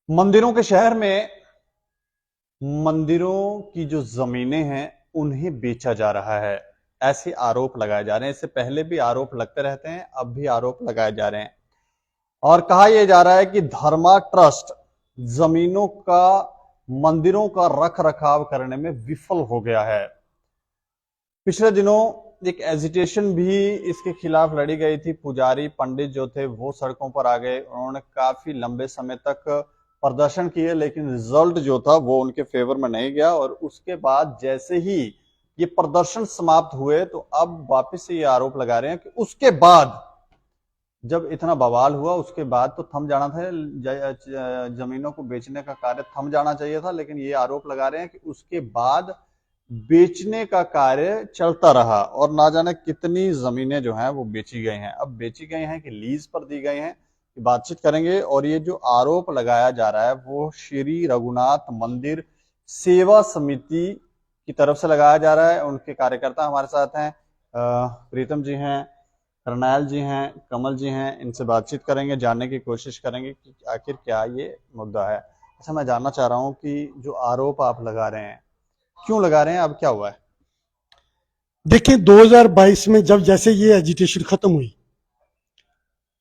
मंदिरों के शहर में मंदिरों की जो जमीनें हैं उन्हें बेचा जा रहा है, ऐसे आरोप लगाए जा रहे हैं। इससे पहले भी आरोप लगते रहते हैं, अब भी आरोप लगाए जा रहे हैं और कहा यह जा रहा है कि धर्मा ट्रस्ट जमीनों का मंदिरों का रख रखाव करने में विफल हो गया है। पिछले दिनों एक एजिटेशन भी इसके खिलाफ लड़ी गई थी। पुजारी पंडित जो थे वो सड़कों पर आ गए, उन्होंने काफी लंबे समय तक प्रदर्शन किए, लेकिन रिजल्ट जो था वो उनके फेवर में नहीं गया। और उसके बाद जैसे ही ये प्रदर्शन समाप्त हुए तो अब वापस से ये आरोप लगा रहे हैं कि उसके बाद जब इतना बवाल हुआ उसके बाद तो थम जाना था, जमीनों को बेचने का कार्य थम जाना चाहिए था, लेकिन ये आरोप लगा रहे हैं कि उसके बाद बेचने का कार्य चलता रहा और ना जाने कितनी जमीनें जो हैं वो बेची गई हैं। अब बेची गई हैं कि लीज पर दी गई हैं, बातचीत करेंगे। और ये जो आरोप लगाया जा रहा है वो श्री रघुनाथ मंदिर सेवा समिति की तरफ से लगाया जा रहा है। उनके कार्यकर्ता हमारे साथ हैं, प्रीतम जी हैं, करनैल जी हैं, कमल जी हैं। इनसे बातचीत करेंगे, जानने की कोशिश करेंगे कि आखिर क्या ये मुद्दा है। अच्छा, मैं जानना चाह रहा हूँ कि जो आरोप आप लगा रहे हैं क्यों लगा रहे हैं, अब क्या हुआ है? देखिए 2022 में जब जैसे ये एजिटेशन खत्म हुई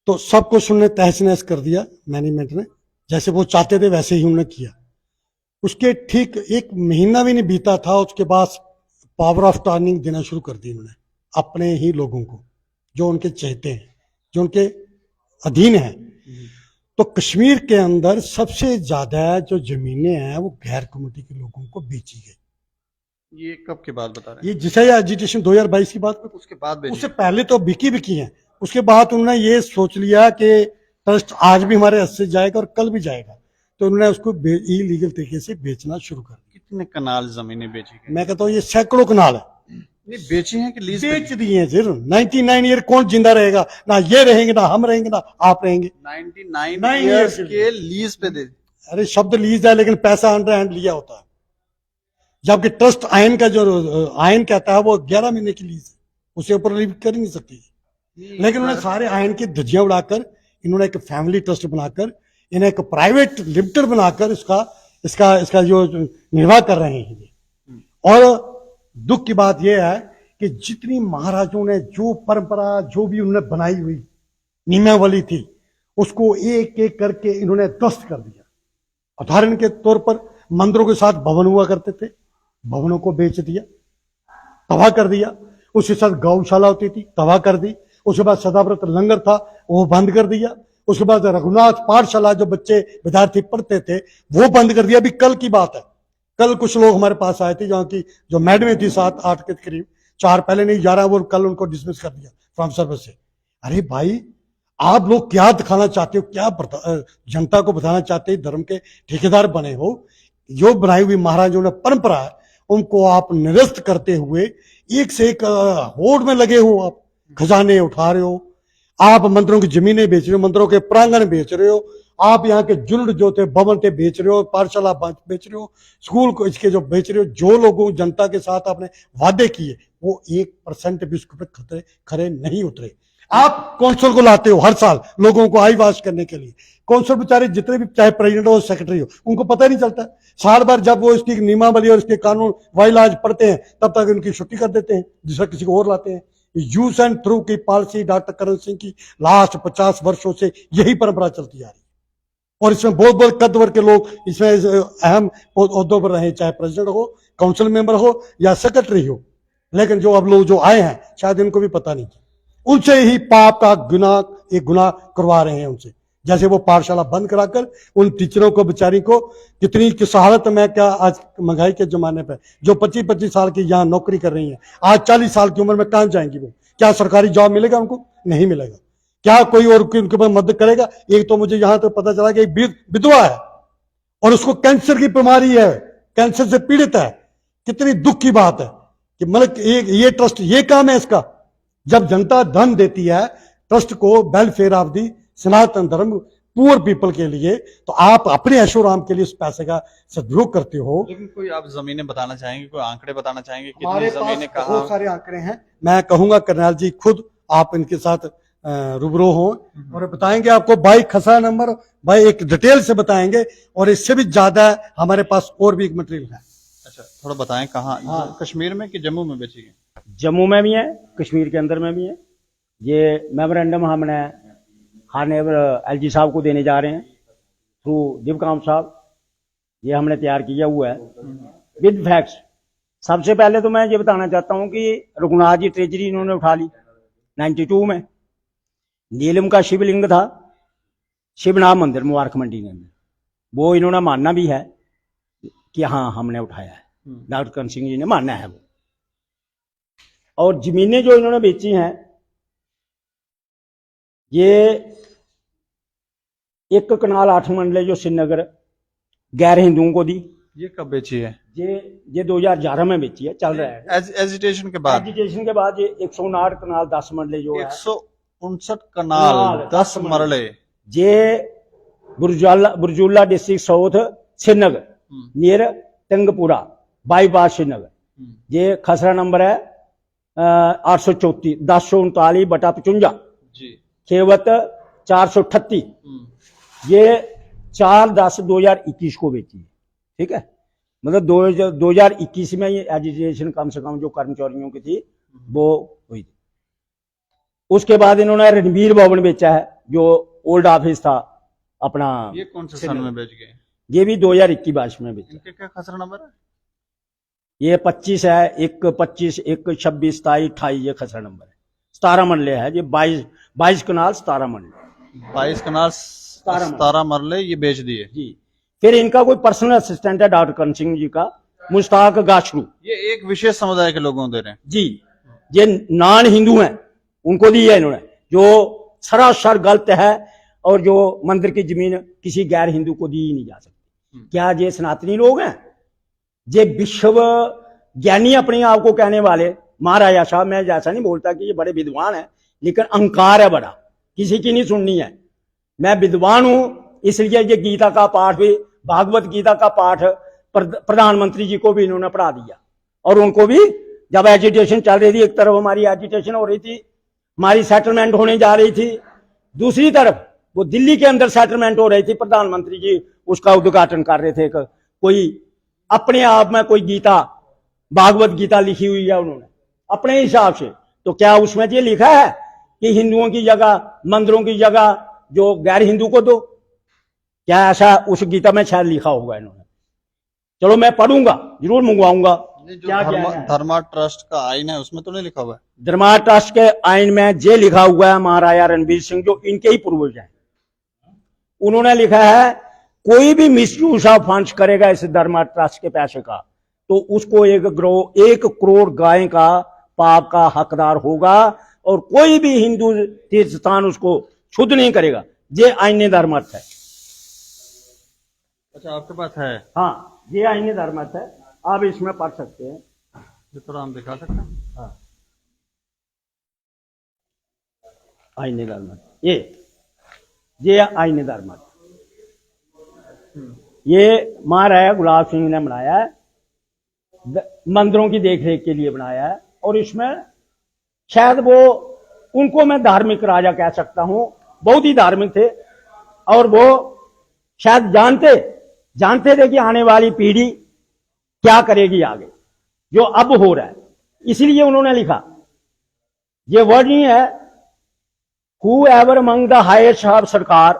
तो सब कुछ उन्होंने तहस नहस कर दिया। मैनेजमेंट ने जैसे वो चाहते थे वैसे ही उन्होंने किया। उसके ठीक एक महीना भी नहीं बीता था, उसके बाद पावर ऑफ टर्निंग देना शुरू कर दी उन्होंने अपने ही लोगों को, जो उनके चहेते हैं, जो उनके अधीन हैं। तो कश्मीर के अंदर सबसे ज्यादा जो जमीनें हैं वो गैर कम्युनिटी के लोगों को बेची गई। ये कब की बात बता रहे ये जिसे एजिटेशन 2022 की बात, उसके बाद उससे पहले तो बिकी हैं। उसके बाद उन्होंने ये सोच लिया कि ट्रस्ट आज भी हमारे हाथ से जाएगा और कल भी जाएगा, तो उन्होंने उसको इलीगल तरीके से बेचना शुरू कर दिया। कितने कनाल जमीनें बेची गई? मैं कहता हूँ ये सैकड़ों कनाल है। नहीं, बेची हैं कि लीज बेच दिए हैं सिर्फ। 99 ईयर कौन जिंदा रहेगा? ना ये रहेंगे, ना हम रहेंगे, ना आप रहेंगे। 99 ईयर्स के लीज पे दे। अरे शब्द लीज है लेकिन पैसा अंडर हैंड लिया होता है, जबकि ट्रस्ट आयन का जो आयन कहता है वो 11 महीने की लीज है, उससे ऊपर लीव कर ही नहीं सकती। लेकिन उन्होंने सारे आयन की धज्जियां उड़ाकर इन्होंने एक फैमिली ट्रस्ट बनाकर इन्हें एक प्राइवेट लिमिटेड बनाकर इसका इसका इसका जो निर्वाह कर रहे हैं। और दुख की बात यह है कि जितनी महाराजों ने जो परंपरा जो भी उन्होंने बनाई हुई नियमावली थी उसको एक एक करके इन्होंने ध्वस्त कर दिया। उदाहरण के तौर पर मंदिरों के साथ भवन हुआ करते थे, भवनों को बेच दिया, तबाह कर दिया। उसके साथ गौशाला होती थी, तबाह कर दी। उसके बाद सदाव्रत लंगर था, वो बंद कर दिया। उसके बाद रघुनाथ पाठशाला जो बच्चे विद्यार्थी पढ़ते थे वो बंद कर दिया। अभी कल की बात है, कल कुछ लोग हमारे पास आए थे जहाँ की जो मैडमें थी 7-8 के करीब, 4 पहले नहीं 11, वो कल उनको डिसमिस कर दिया फ्रॉम सर्विस से। अरे भाई, आप लोग क्या दिखाना चाहते हो, क्या जनता को बताना चाहते हो? धर्म के ठेकेदार बने हो, जो बनाई हुई महाराजों ने परंपरा है उनको आप निरस्त करते हुए एक से एक होड़ में लगे हो। आप खजाने उठा रहे हो, आप मंदिरों की जमीनें बेच रहे हो, मंदिरों के प्रांगण बेच रहे हो, आप यहाँ के जुल्ड जो थे भवन थे बेच रहे हो, पाठशाला बेच रहे हो, स्कूल को इसके जो बेच रहे हो। जो लोगों जनता के साथ आपने वादे किए वो 1% भी उसके ऊपर खरे नहीं उतरे। आप कौंसल को लाते हो हर साल लोगों को आई वाश करने के लिए। कौंसल बेचारे जितने भी, चाहे प्रेसिडेंट हो सेक्रेटरी हो, उनको पता नहीं चलता। साल भर जब वो इसकी नियमावली और इसके कानून वाइलाज पढ़ते हैं तब तक उनकी छुट्टी कर देते हैं, दूसरा किसी को और लाते हैं। यूज एंड थ्रू की पॉलिसी डॉक्टर करण सिंह की लास्ट 50 वर्षों से यही परंपरा चलती आ रही है। और इसमें बहुत बहुत कद वर्ग के लोग इसमें अहम ओहदों पर रहे, चाहे प्रेसिडेंट हो, काउंसिल मेंबर हो या सेक्रेटरी हो। लेकिन जो अब लोग जो आए हैं शायद इनको भी पता नहीं, उनसे ही पाप का गुनाह करवा रहे हैं उनसे। जैसे वो पाठशाला बंद कराकर उन टीचरों को बेचारी को कितनी किस हालत में, क्या आज महंगाई के जमाने पे जो 25-25 साल की यहाँ नौकरी कर रही हैं, आज 40 साल की उम्र में कहां जाएंगी वो? क्या सरकारी जॉब मिलेगा उनको? नहीं मिलेगा। क्या कोई और उनके ऊपर मदद करेगा? एक तो मुझे यहां तो पता चला कि एक विधवा है और उसको कैंसर की बीमारी है, कैंसर से पीड़ित है। कितनी दुख की बात है कि मतलब ये ट्रस्ट, ये काम है इसका। जब जनता धन देती है ट्रस्ट को वेलफेयर ऑफ दी सनातन धर्म पुअर पीपल के लिए, तो आप अपने ऐशोराम के लिए उस पैसे का सदुपयोग करते हो। लेकिन कोई आप जमीनें बताना चाहेंगे, कोई आंकड़े बताना चाहेंगे हमारे कितनी जमीनें पास कहाँ? बहुत सारे आंकड़े हैं। मैं कहूंगा करनैल जी खुद आप इनके साथ रूबरू हों और बताएंगे आपको बाई खसरा नंबर, बाई एक डिटेल से बताएंगे, और इससे भी ज्यादा हमारे पास और भी मटेरियल है। अच्छा, थोड़ा बताएं कहाँ, हाँ। कश्मीर में कि जम्मू में बेची गई? जम्मू में भी है, कश्मीर के अंदर में भी है। ये मेमोरेंडम हमने खानेवर एलजी साहब को देने जा रहे हैं थ्रू दिवकाम साहब। ये हमने तैयार किया हुआ है विद फैक्ट्स। सबसे पहले तो मैं ये बताना चाहता हूँ कि रघुनाथ जी ट्रेजरी इन्होंने उठा ली 92 में। नीलम का शिवलिंग था शिवनाथ मंदिर मुबारक मंडी के अंदर, वो इन्होंने मानना भी है कि हाँ हमने उठाया है, डॉक्टर करण सिंह जी ने माना है वो। और जमीनें जो इन्होंने बेची हैं, ये 1 कनाल 8 मंडले जो श्रीनगर गैर हिंदुओं को दी। ये कब बेची है? ये 2011 में बेची है, चल रहा है। एजिटेशन के बाद? एजुटेशन के बाद ये 159 कनाल 10 मंडले जो है, 159 कनाल 10 मरले, ये Barzulla district south Srinagar near Tengpora bypass Srinagar. ये खसरा नंबर है 834 1039/55 जी, खेवत 438। ये 4/10/2021 को बेची है, ठीक है। मतलब 2021 में ये एजुटेशन कम से कम जो कर्मचारियों की थी वो हुई थी। उसके बाद इन्होंने रणबीर भवन बेचा है जो ओल्ड ऑफिस था अपना। ये कौन से सन में बेच गए? ये भी 2021 में बेचा। इनके क्या खसरा नंबर है? ये 25 है, 1 25 1 26 27 28 ये खसरा नंबर है। 17 मरले है, ये 22 कनाल 17 मरले, 22 कनाल 17 मरले ये बेच दिए जी। फिर इनका कोई पर्सनल असिस्टेंट है डॉक्टर करण सिंह जी का, मुश्ताक गाशरू। ये एक विशेष समुदाय के लोगों को दे रहे हैं जी। ये नॉन हिंदू हैं उनको दी है इन्होंने, जो सरासर गलत है, और जो मंदिर की जमीन किसी गैर हिंदू को दी ही नहीं जा सकती। क्या ये सनातनी लोग हैं? ये विश्व ज्ञानी अपने आप को कहने वाले महाराजा साहब, मैं जैसा नहीं बोलता कि ये बड़े विद्वान हैं, लेकिन अहंकार है बड़ा, किसी की नहीं सुननी है। मैं विद्वान हूं, इसलिए ये गीता का पाठ भी, भागवत गीता का पाठ प्रधानमंत्री जी को भी इन्होंने पढ़ा दिया। और उनको भी जब एजुटेशन चल रही थी, एक तरफ हमारी एजुटेशन हो रही थी, हमारी सेटलमेंट होने जा रही थी, दूसरी तरफ वो दिल्ली के अंदर सेटलमेंट हो रही थी, प्रधानमंत्री जी उसका उद्घाटन कर रहे थे। कोई अपने आप में कोई गीता भागवत गीता लिखी हुई है उन्होंने अपने हिसाब से, तो क्या उसमें ये लिखा है कि हिंदुओं की जगह, मंदिरों की जगह जो गैर हिंदू को दो? क्या ऐसा उस गीता में शायद लिखा होगा इन्होंने? चलो मैं पढ़ूंगा, जरूर मंगवाऊंगा। क्या धर्मा ट्रस्ट का आइन है उसमें तो नहीं लिखा हुआ है? धर्मा ट्रस्ट के आइन में ये लिखा हुआ है, महाराजा रणबीर सिंह जो इनके ही पूर्वज हैं, उन्होंने लिखा है कोई भी मिसयूज ऑफ फंड्स करेगा इस धर्मा ट्रस्ट के पैसे का, तो उसको 1 करोड़ गाय का पाप का हकदार होगा, और कोई भी हिंदू तीर्थ स्थान उसको शुद्ध नहीं करेगा। ये आईने धर्मर्थ है। अच्छा, आपके पास है? हाँ, ये आईने धर्मर्थ है, आप इसमें पढ़ सकते हैं। ये थोड़ा हम दिखा सकते हैं? हाँ, आईने धर्मर्थ, ये आईने धर्मर्थ, ये महाराजा गुलाब सिंह ने बनाया है, मंदिरों की देखरेख के लिए बनाया है। और इसमें शायद वो, उनको मैं धार्मिक राजा कह सकता हूं, बहुत ही धार्मिक थे, और वो शायद जानते थे कि आने वाली पीढ़ी क्या करेगी आगे, जो अब हो रहा है, इसलिए उन्होंने लिखा। ये वर्ड नहीं है, whoever among the highest of सरकार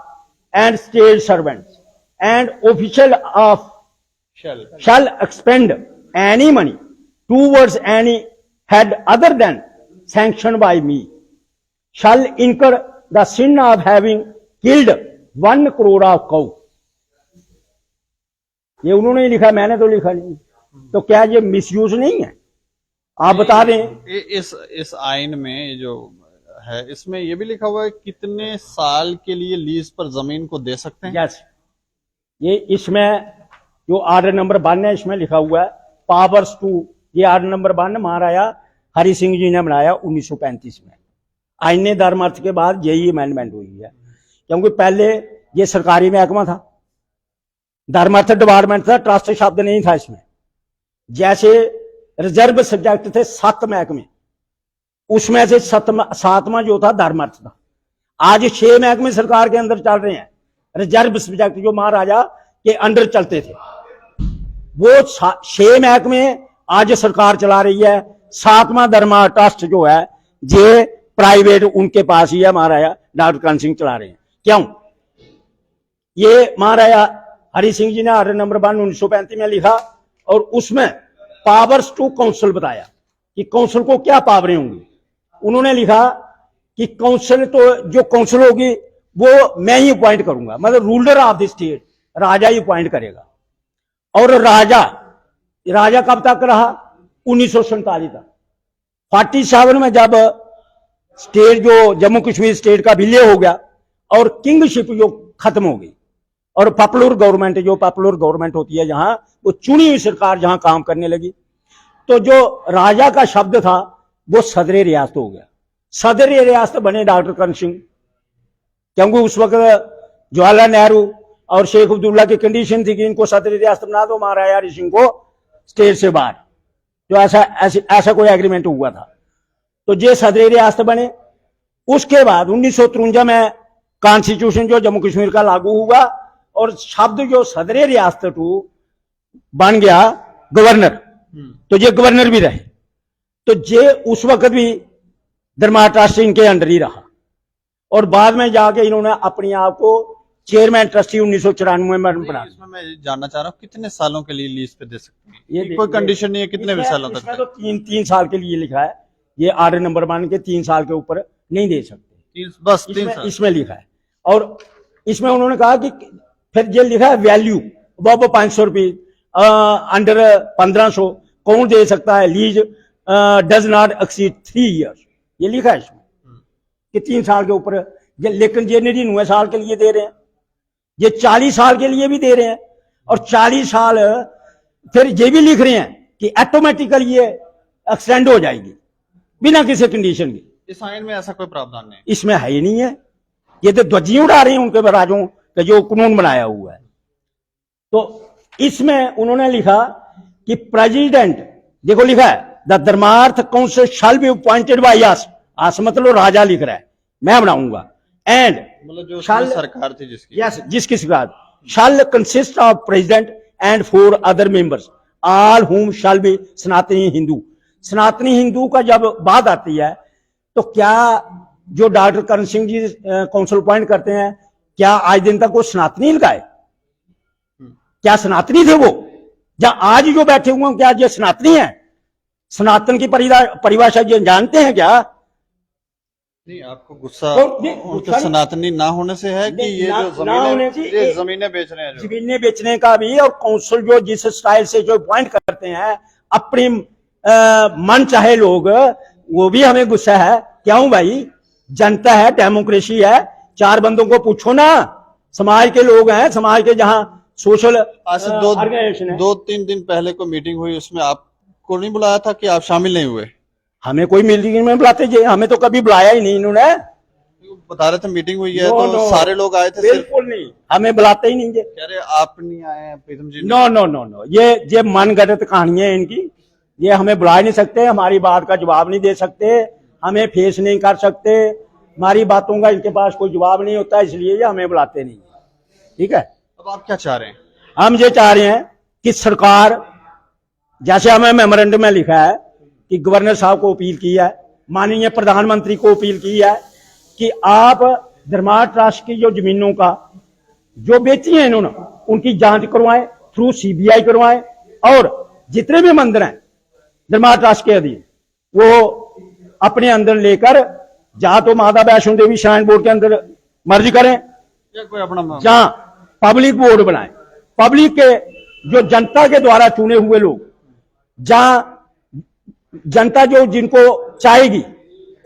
and state servants and official of shall expend any money towards any head other than sanctioned by me shall incur the sin of having killed 1 crore of cow। ये उन्होंने लिखा, मैंने तो लिखा नहीं। तो क्या ये मिसयूज नहीं है? आप बता दें। इस आइन में जो है, इसमें ये भी लिखा हुआ है कितने साल के लिए लीज पर जमीन को दे सकते हैं? यस, ये इसमें जो आर्डर नंबर 1 है, इसमें लिखा हुआ है पावर्स टू। ये आर्डर नंबर 1 महाराजा हरि सिंह जी ने बनाया 1935 में। आईने धर्मार्थ के बाद यही अमेंडमेंट हुई है, क्योंकि पहले ये सरकारी महकमा था, धर्मार्थ डिपार्टमेंट था, ट्रस्ट शब्द नहीं था इसमें। जैसे रिजर्व सब्जेक्ट थे 7 महकमे, उसमें से 7वां जो था धर्मार्थ था, आज 6 महकमे सरकार के अंदर चल रहे हैं, रिजर्व सब्जेक्ट जो महाराजा के अंडर चलते थे, वो 6 महकमे आज सरकार चला रही है। 7वां धर्मा ट्रस्ट जो है ये प्राइवेट उनके पास ही है, महाराजा डॉक्टर करण सिंह चला रहे हैं। क्यों? ये महाराजा हरि सिंह जी ने आर्डर नंबर 1 1935 में लिखा और उसमें पावर्स टू काउंसिल बताया कि काउंसिल को क्या पावरें होंगी। उन्होंने लिखा कि काउंसिल तो जो काउंसिल होगी वो मैं ही अपॉइंट करूंगा, मतलब रूलर ऑफ द स्टेट राजा ही अपॉइंट करेगा। और राजा कब तक रहा? 1947 तक। 47 में जब स्टेट जो जम्मू कश्मीर स्टेट का विलय हो गया और किंगशिप जो खत्म हो गई और पॉपुलर गवर्नमेंट, जो पॉपुलर गवर्नमेंट होती है जहां, वो चुनी हुई सरकार जहां काम करने लगी, तो जो राजा का शब्द था वो सदर रियासत हो गया। सदर रियासत बने डॉक्टर करण सिंह, क्योंकि उस वक्त जवाहरलाल नेहरू और शेख अब्दुल्ला की कंडीशन थी कि इनको सदर रियासत बना दो, महाराजा हरि सिंह को स्टेट से बाहर, जो ऐसा कोई एग्रीमेंट हुआ था। तो ये सदर रियासत बने। उसके बाद 1953 में कॉन्स्टिट्यूशन जो जम्मू कश्मीर का लागू हुआ और शब्द जो सदर रियासत टू बन गया गवर्नर, तो ये गवर्नर भी रहे। तो ये उस वक्त भी धर्मा ट्रस्ट इनके अंडर ही रहा और बाद में जाके इन्होंने अपने आप को चेयरमैन ट्रस्टी 1994 में बना। इसमें मैं जानना चाह रहा हूँ कितने सालों के लिए लीज पे दे सकते हैं? ये कोई कंडीशन नहीं है, कितने भी सालों तक? इसमें तो 3 साल के लिए लिखा है। ये आर्डर नंबर 1 के 3 साल के ऊपर नहीं दे सकते, बस 3 साल इसमें लिखा है। और इसमें उन्होंने कहा कि फिर ये लिखा है वैल्यू अब 500 रुपये अंडर 1500 कौन दे सकता है, lease does not exceed 3 years, ये लिखा है इसमें कि 3 साल के ऊपर। लेकिन ये 99 साल के लिए दे रहे हैं, ये 40 साल के लिए भी दे रहे हैं और 40 साल फिर ये भी लिख रहे हैं कि ऑटोमेटिकली ये एक्सटेंड हो जाएगी बिना किसी कंडीशन के। इस आइन में ऐसा कोई प्रावधान नहीं? इसमें है ही नहीं है। ये तो ध्वजियां उड़ा रहे हैं उनके राजों का जो कानून बनाया हुआ है। तो इसमें उन्होंने लिखा कि प्रेसिडेंट, देखो लिखा है द धर्मार्थ council shall be appointed by us, मतलब राजा लिख रहा है मैं बनाऊंगा, एंड मतलब जो सरकार थी जिसकी, यस जिसकी सरकार, शैल consist of president and 4 other members all हुम शैल बी सनातनी हिंदू। सनातनी हिंदू का जब बात आती है तो क्या जो doctor Karan Singh ji council appoint करते हैं, क्या आज दिन तक वो सनातनी लगाए? क्या सनातनी थे वो? या आज जो बैठे हुए हैं क्या ये सनातनी है? सनातन की परिभाषा ये जानते हैं क्या? नहीं, आपको गुस्सा उनके सनातनी ना होने से है कि ये जो जमीनें बेच रहे हैं, जमीनें बेचने का भी, और काउंसिल जो जिस स्टाइल से जो अपॉइंट करते हैं अपने मन चाहे लोग, वो भी हमें गुस्सा है। क्यों भाई? जनता है, डेमोक्रेसी है, 4 बंदों को पूछो ना, समाज के लोग हैं, समाज के जहां सोशल ऑर्गेनाइजेशन है। 2-3 दिन पहले को मीटिंग हुई, उसमें आपको नहीं बुलाया था कि आप शामिल नहीं हुए? हमें कोई मीटिंग में बुलाते जी, हमें तो कभी बुलाया ही नहीं इन्होंने। बता रहे थे मीटिंग हुई है तो सारे लोग आए थे? बिल्कुल नहीं, हमें बुलाते ही नहीं। कह रहे आप नहीं आए हैं प्रीतम जी? नो नो नो नो, ये मनगढ़ंत कहानियां है इनकी। ये हमें बुला नहीं सकते, हमारी बात का जवाब नहीं दे सकते, हमें फेस नहीं कर सकते, हमारी बातों का इनके पास कोई जवाब नहीं होता, इसलिए ये हमें बुलाते नहीं। ठीक है, अब आप क्या चाह रहे हैं? हम ये चाह रहे हैं कि सरकार, जैसे हमें मेमोरेंडम में लिखा है कि गवर्नर साहब को अपील की है, माननीय प्रधानमंत्री को अपील की है कि आप धर्मा ट्रस्ट की जो जमीनों का जो बेची है इन्होंने, उनकी जांच करवाएं, थ्रू सीबीआई करवाएं, और जितने भी मंदिर हैं धर्मा ट्रस्ट के अधीन वो अपने अंदर लेकर, जहां तो माता वैष्णो देवी श्राइन बोर्ड के अंदर मर्ज करें या कोई अपना जहां पब्लिक बोर्ड बनाए, पब्लिक के जो जनता के द्वारा चुने हुए लोग, जहां जनता जो जिनको चाहेगी,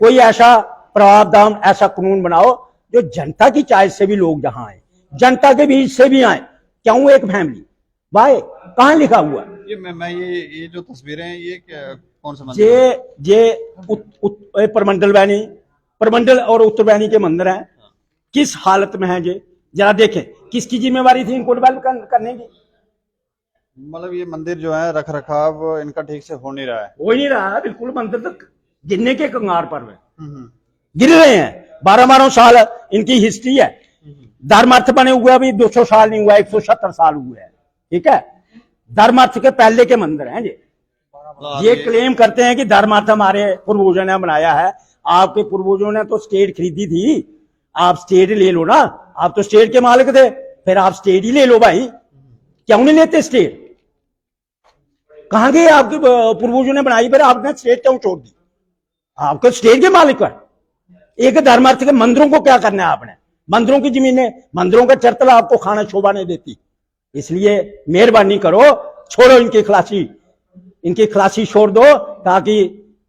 कोई ऐसा प्रावधान, ऐसा कानून बनाओ जो जनता की चाय से भी लोग जहां आए, जनता के बीच से भी आए। क्यों एक फैमिली भाई? कहां लिखा हुआ? ये जो तस्वीरें हैं ये कौन सा मंदिर है? ये परमंडल और उत्तर बैनी के मंदिर हैं। किस हालत में है ये जरा देखें। किसकी जिम्मेवारी थी इनको डेवलप करने की? मतलब ये मंदिर जो है रख रखाव इनका ठीक से हो नहीं रहा है। हो ही नहीं रहा है, बिल्कुल। मंदिर तक गिरने के कंगार पर गिर रहे हैं। 12 साल इनकी हिस्ट्री है। धर्मार्थ बने हुए अभी 200 साल नहीं हुआ, 177 साल हुए हैं। ठीक है, धर्मार्थ के पहले के मंदिर हैं ये क्लेम करते हैं कि धर्मार्थ हमारे पूर्वजों ने बनाया है। आपके पूर्वजों ने तो स्टेट खरीदी थी, आप स्टेट ले लो ना, आप तो स्टेट के मालिक थे, फिर आप स्टेट ही ले लो भाई, क्यों नहीं लेते स्टेट? कहां गए आपके पूर्वजों ने बनाई, फिर आपने स्टेट क्यों छोड़ दी? आपको स्टेट के मालिक है। एक धर्मार्थ के मंदिरों को क्या करना है आपने? मंदिरों की जमीनें, मंदिरों का चरतला आपको खाना शोभा नहीं देती। इसलिए मेहरबानी करो, छोड़ो इनकी खलासी छोड़ दो, ताकि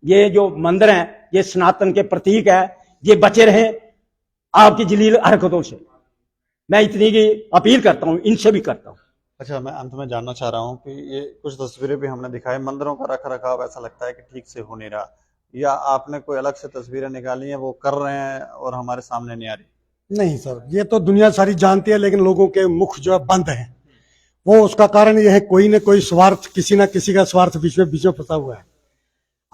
ये जो मंदिर हैं ये सनातन के प्रतीक है, ये बचे रहे आपकी जलील हरकतों से। मैं इतनी की अपील करता हूं, इनसे भी करता हूं। अच्छा, मैं अंत में जानना चाह रहा हूँ कि ये कुछ तस्वीरें भी हमने दिखाई, मंदिरों का रख रखाव ऐसा लगता है कि ठीक से हो नहीं रहा, या आपने कोई अलग से तस्वीरें निकाली हैं, वो कर रहे हैं और हमारे सामने नहीं आ रही? नहीं सर, ये तो दुनिया सारी जानती है, लेकिन लोगों के मुख जो है बंद है। वो उसका कारण यह है, कोई न कोई स्वार्थ, किसी ना किसी का स्वार्थ बीच में फंसा हुआ है।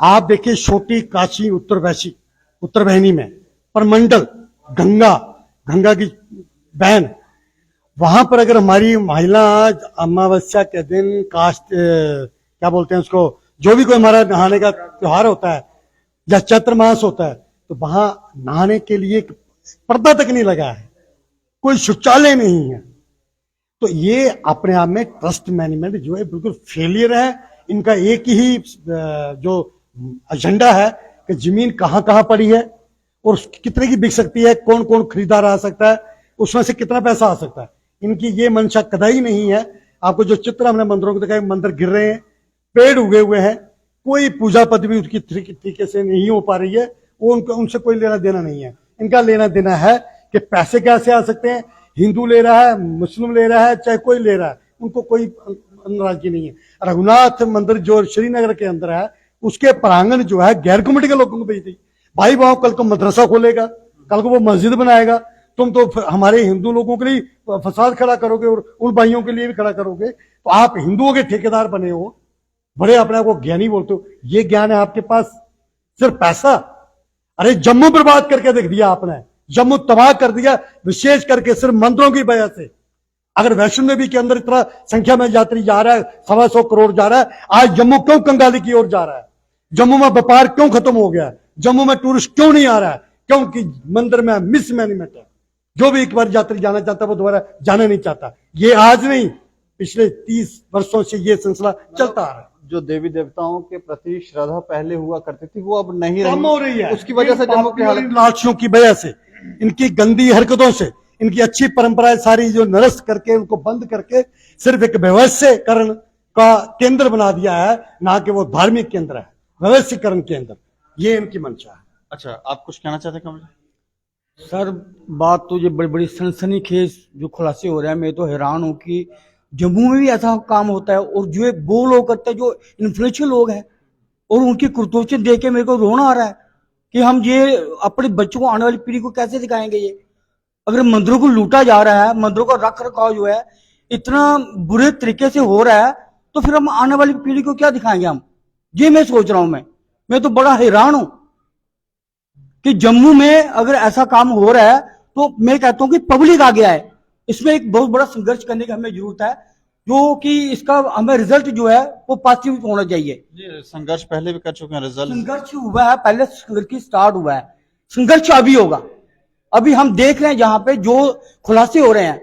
आप देखिए, छोटी काशी उत्तर बहनी में परमंडल गंगा की बहन, वहां पर अगर हमारी महिला अमावस्या के दिन क्या बोलते हैं उसको, जो भी कोई हमारा नहाने का त्योहार होता है या चैत्र मास होता है, तो वहां नहाने के लिए पर्दा तक नहीं लगा है, कोई शौचालय नहीं है। तो ये अपने आप में ट्रस्ट मैनेजमेंट जो है बिल्कुल फेलियर है। इनका एक ही जो एजेंडा है कि जमीन कहां कहां पड़ी है और कितने की बिक सकती है, कौन कौन खरीदार आ सकता है, उसमें से कितना पैसा आ सकता है। इनकी ये मंशा कदाई नहीं है। आपको जो चित्र हमने मंदिरों को दिखाए, मंदिर गिर रहे हैं, पेड़ उगे हुए हैं, कोई पूजा पद भी उसकी तरीके से नहीं हो पा रही है, वो उनसे कोई लेना देना नहीं है। इनका लेना देना है कि पैसे कैसे आ सकते हैं, हिंदू ले रहा है, मुस्लिम ले रहा है, चाहे कोई ले रहा है, उनको कोई नाराजगी नहीं है। रघुनाथ मंदिर जो श्रीनगर के अंदर है, उसके प्रांगण जो है गैर कमेटी के लोगों को भेज दी। भाई वहां कल को मदरसा खोलेगा, कल को वो मस्जिद बनाएगा, तुम तो हमारे हिंदू लोगों के लिए फसाद खड़ा करोगे और उन भाइयों के लिए भी खड़ा करोगे। तो आप हिंदुओं के ठेकेदार बने हो, बड़े अपने आप को ज्ञानी बोलते हो। ये ज्ञान है आपके पास, सिर्फ पैसा। अरे जम्मू बर्बाद करके देख दिया आपने, जम्मू तबाह कर दिया, विशेष करके सिर्फ मंदिरों की वजह से। अगर वैष्णो देवी के अंदर इतना संख्या में यात्री जा रहा है, 125 करोड़ जा रहा है, आज जम्मू क्यों कंगाली की ओर जा रहा है? जम्मू में व्यापार क्यों खत्म हो गया? जम्मू में टूरिस्ट क्यों नहीं आ रहा है? क्योंकि मंदिर में मिसमैनेजमेंट है। जो भी एक बार यात्री जाना चाहता है वो दोबारा जाना नहीं चाहता। ये आज नहीं, पिछले 30 वर्षों से ये सिलसिला चलता आ रहा है। जो देवी देवताओं के प्रति श्रद्धा पहले हुआ करती थी, वो अब नहीं कम हो रही है। उसकी वजह से जम्मू की हालत, लालचियों की वजह से, इनकी गंदी हरकतों से, इनकी अच्छी परंपराएं सारी जो निरस्त करके, उनको बंद करके सिर्फ एक व्यवसायीकरण का केंद्र बना दिया है, ना कि वो धार्मिक केंद्र है, व्यवसायीकरण केंद्र। ये इनकी मंशा है। अच्छा, आप कुछ कहना चाहते हैं कमल? सर, बात तो ये बड़ी बड़ी सनसनीखेज जो खुलासे हो रहे हैं, मैं तो हैरान हूं कि जम्मू में भी ऐसा काम होता है। और जो वो लोग करते हैं जो इन्फ्लुएंशियल लोग हैं, और उनकी करतूतें देख के मेरे को रोना आ रहा है कि हम ये अपने बच्चों को, आने वाली पीढ़ी को कैसे दिखाएंगे। ये अगर मंदिरों को लूटा जा रहा है, मंदिरों का रख रखाव जो है इतना बुरे तरीके से हो रहा है, तो फिर हम आने वाली पीढ़ी को क्या दिखाएंगे हम? ये मैं सोच रहा हूं। मैं तो बड़ा हैरान हूं कि जम्मू में अगर ऐसा काम हो रहा है, तो मैं कहता हूं कि पब्लिक आगे आए। इसमें एक बहुत बड़ा संघर्ष करने की हमें जरूरत है, जो कि इसका हमें रिजल्ट जो है वो पॉजिटिव होना चाहिए। संघर्ष पहले भी कर चुके हैं, रिजल्ट संघर्ष हुआ है, पहले संघर्ष स्टार्ट हुआ है, संघर्ष अभी होगा। अभी हम देख रहे हैं जहां पे जो खुलासे हो रहे हैं,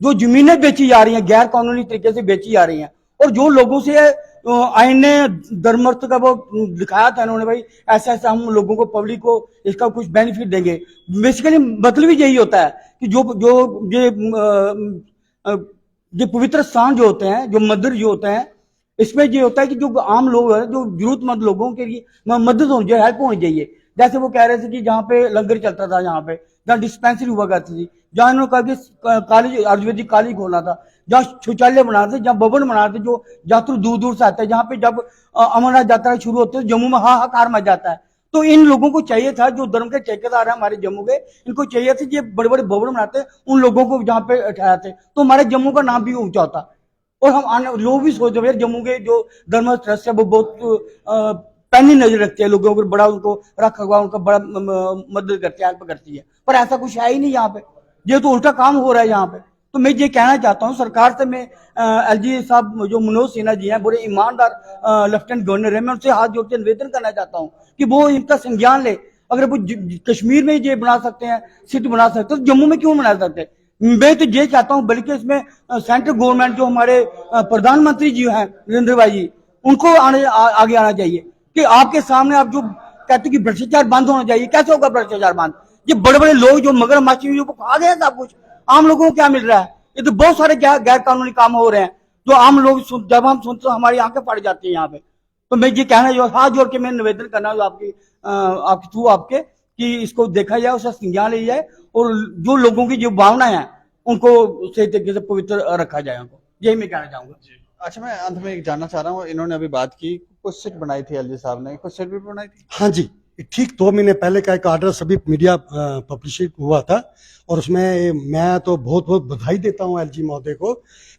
जो जमीनें बेची जा रही हैं, गैर कानूनी तरीके से बेची जा रही हैं, और जो लोगों से आइन ने धर्मार्थ का वो दिखाया था इन्होंने, भाई ऐसा ऐसा हम लोगों को, पब्लिक को इसका कुछ बेनिफिट देंगे। बेसिकली मतलब ही यही होता है कि जो पवित्र स्थान जो होते हैं, जो मंदिर जो होते हैं, इसमें ये होता है कि जो आम लोग हैं, जो जरूरतमंद लोगों के लिए मदद होनी चाहिए, हेल्प होनी चाहिए। जैसे वो कह रहे थे कि जहाँ पे लंगर चलता था, जहाँ पे जहाँ डिस्पेंसरी हुआ करती थी, जहाँ इन्होंने कहा कि कॉलेज, आयुर्वेदिक कॉलेज खोलना था, जहाँ शौचालय बना थे, जहाँ भवन बना थे, जो यात्री दूर दूर से आते हैं, जहाँ पे जब अमरनाथ यात्रा शुरू होती है, जम्मू में हाहाकार मच जाता है। तो इन लोगों को चाहिए था, जो धर्म के ठेकेदार हैं हमारे जम्मू के, इनको चाहिए थे ये बड़े बड़े भवन बनाते, उन लोगों को जहाँ पे ठहराते, तो हमारे जम्मू का नाम भी ऊंचा होता। और हम लोग भी सोचते हैं जम्मू के जो धर्म ट्रस्ट है वो बहुत पैनी नजर रखते हैं, लोगों को बड़ा उनको रखा हुआ, उनका बड़ा मदद करते हैं, हेल्प करती है, पर ऐसा कुछ है ही नहीं यहाँ पे। ये तो उल्टा काम हो रहा है यहाँ पे। तो मैं ये कहना चाहता हूँ सरकार से, मैं एलजी साहब जो मनोज सिन्हा जी हैं, बड़े ईमानदार लेफ्टिनेंट गवर्नर है, मैं उनसे हाथ जोड़ के निवेदन करना चाहता हूँ कि वो इनका संज्ञान ले। अगर वो कश्मीर में ये बना सकते हैं, सिट बना सकते हैं, तो जम्मू में क्यों बना सकते? मैं तो ये चाहता हूँ, बल्कि इसमें सेंट्रल गवर्नमेंट जो हमारे प्रधानमंत्री जी हैं नरेंद्र भाई जी, उनको आगे आना चाहिए कि आपके सामने आप जो कहते कि भ्रष्टाचार बंद होना चाहिए। कैसे होगा भ्रष्टाचार बंद? ये बड़े बड़े लोग जो मगरमच्छ जो खा गए सब कुछ, आम लोगों को क्या मिल रहा है? ये तो बहुत सारे गैर कानूनी काम हो रहे हैं जो आम लोग जब हम सुनते हैं हमारी आंखें फट जाती है यहाँ पे। तो मैं ये कहना जो हाथ जोड़ के मैं निवेदन करना आपके थ्रू आपके कि इसको देखा जाए, उसका संज्ञान लिया जाए और जो लोगों की जो भावना है उनको सही तरीके से पवित्र रखा जाए उनको। यही मैं कहना चाहूंगा। अच्छा, मैं अंत में एक जानना चाह रहा हूँ, इन्होंने अभी बात की कुछ सीट बनाई थी एलजी साहब ने, कुछ सीट भी बनाई थी। हाँ जी, ठीक 2 महीने पहले का एक ऑर्डर सभी मीडिया पब्लिश हुआ था और उसमें मैं तो बहुत बहुत बधाई देता हूं एलजी महोदय को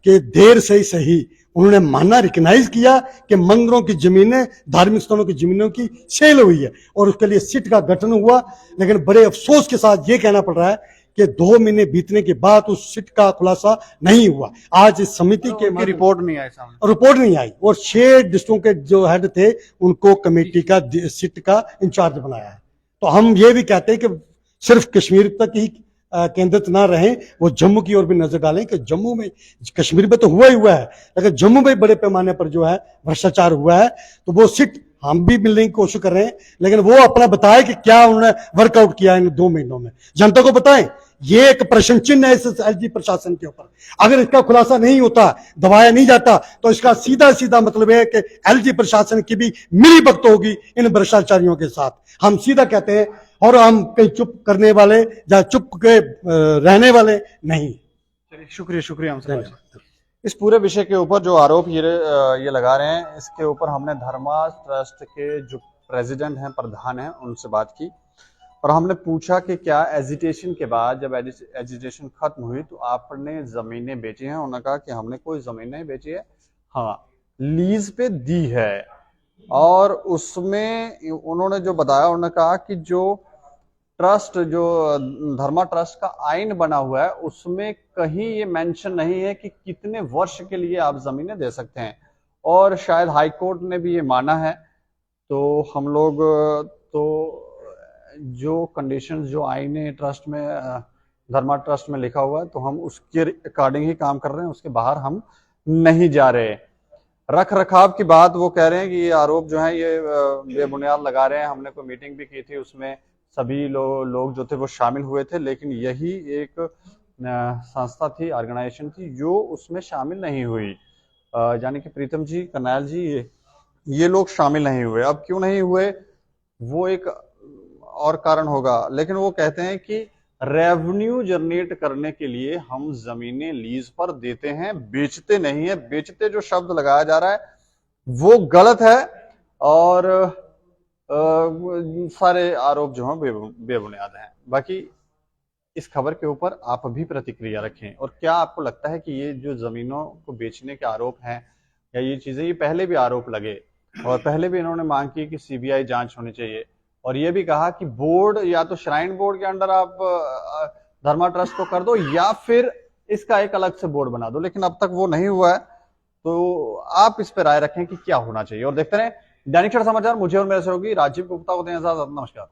कि देर से ही सही उन्होंने माना, रिकग्नाइज किया कि मंदिरों की जमीनें, धार्मिक स्थलों की जमीनों की सेल हुई है और उसके लिए सिट का गठन हुआ। लेकिन बड़े अफसोस के साथ ये कहना पड़ रहा है कि 2 महीने बीतने के बाद उस सिट का खुलासा नहीं हुआ। आज इस समिति के रिपोर्ट नहीं आई सामने, रिपोर्ट नहीं आई और 6 डिस्ट्रिक्टों के जो हेड थे उनको कमेटी का सिट का इंचार्ज बनाया है। तो हम ये भी कहते हैं कि सिर्फ कश्मीर तक ही केंद्रित ना रहें, वो जम्मू की ओर भी नजर डालें कि जम्मू में, कश्मीर में तो हुआ ही हुआ है लेकिन जम्मू में बड़े पैमाने पर जो है भ्रष्टाचार हुआ है। तो वो सिट हम भी मिलने की कोशिश कर रहे हैं, लेकिन वो अपना बताए कि क्या उन्होंने वर्कआउट किया इन 2 महीनों में, जनता को बताएं। ये एक प्रश्न चिन्ह है इस एलजी प्रशासन के ऊपर। अगर इसका खुलासा नहीं होता, दबाया नहीं जाता, तो इसका सीधा सीधा मतलब है कि एलजी प्रशासन की भी मिली भगत होगी इन भ्रष्टाचारियों के साथ। हम सीधा कहते हैं और हम कहीं चुप करने वाले या चुप के रहने वाले नहीं। चलिए, शुक्रिया हमसे। इस पूरे विषय के ऊपर जो आरोप ये लगा रहे हैं, इसके ऊपर हमने धर्मा ट्रस्ट के जो प्रेसिडेंट हैं, प्रधान हैं, उनसे बात की और हमने पूछा कि क्या एजिटेशन के बाद, जब एजिटेशन खत्म हुई तो आपने जमीनें बेची हैं? उन्होंने कहा कि हमने कोई जमीन नहीं बेची है, हाँ लीज पे दी है। और उसमें उन्होंने जो बताया, उन्होंने कहा कि जो ट्रस्ट, जो धर्मा ट्रस्ट का आइन बना हुआ है, उसमें कहीं ये मेंशन नहीं है कि कितने वर्ष के लिए आप जमीनें दे सकते हैं और शायद हाई कोर्ट ने भी ये माना है। तो हम लोग तो जो कंडीशंस जो आईने ट्रस्ट में, धर्मा ट्रस्ट में लिखा हुआ है, तो हम उसके अकॉर्डिंग ही काम कर रहे हैं, उसके बाहर हम नहीं जा रहे। रख रखाव की बात वो कह रहे हैं कि ये आरोप जो है ये बेबुनियाद लगा रहे हैं। हमने कोई मीटिंग भी की थी, उसमें सभी लोग जो थे वो शामिल हुए थे, लेकिन यही एक संस्था थी, ऑर्गेनाइजेशन थी, जो उसमें शामिल नहीं हुई। यानी कि प्रीतम जी, करनाल जी, ये लोग शामिल नहीं हुए। अब क्यों नहीं हुए वो एक और कारण होगा, लेकिन वो कहते हैं कि रेवेन्यू जनरेट करने के लिए हम जमीनें लीज पर देते हैं, बेचते नहीं है। बेचते जो शब्द लगाया जा रहा है वो गलत है और सारे आरोप जो हैं बेबुनियाद हैं। बाकी इस खबर के ऊपर आप भी प्रतिक्रिया रखें और क्या आपको लगता है कि ये जो जमीनों को बेचने के आरोप हैं या ये चीजें, ये पहले भी आरोप लगे और पहले भी इन्होंने मांग की कि सीबीआई जांच होनी चाहिए और ये भी कहा कि बोर्ड, या तो श्राइन बोर्ड के अंडर आप धर्मा ट्रस्ट को कर दो या फिर इसका एक अलग से बोर्ड बना दो, लेकिन अब तक वो नहीं हुआ है। तो आप इस पर राय रखें कि क्या होना चाहिए और देखते रहें दैनिक क्षण समाचार। मुझे और मेरे सहयोगी राजीव गुप्ता को दें इजाजत। नमस्कार।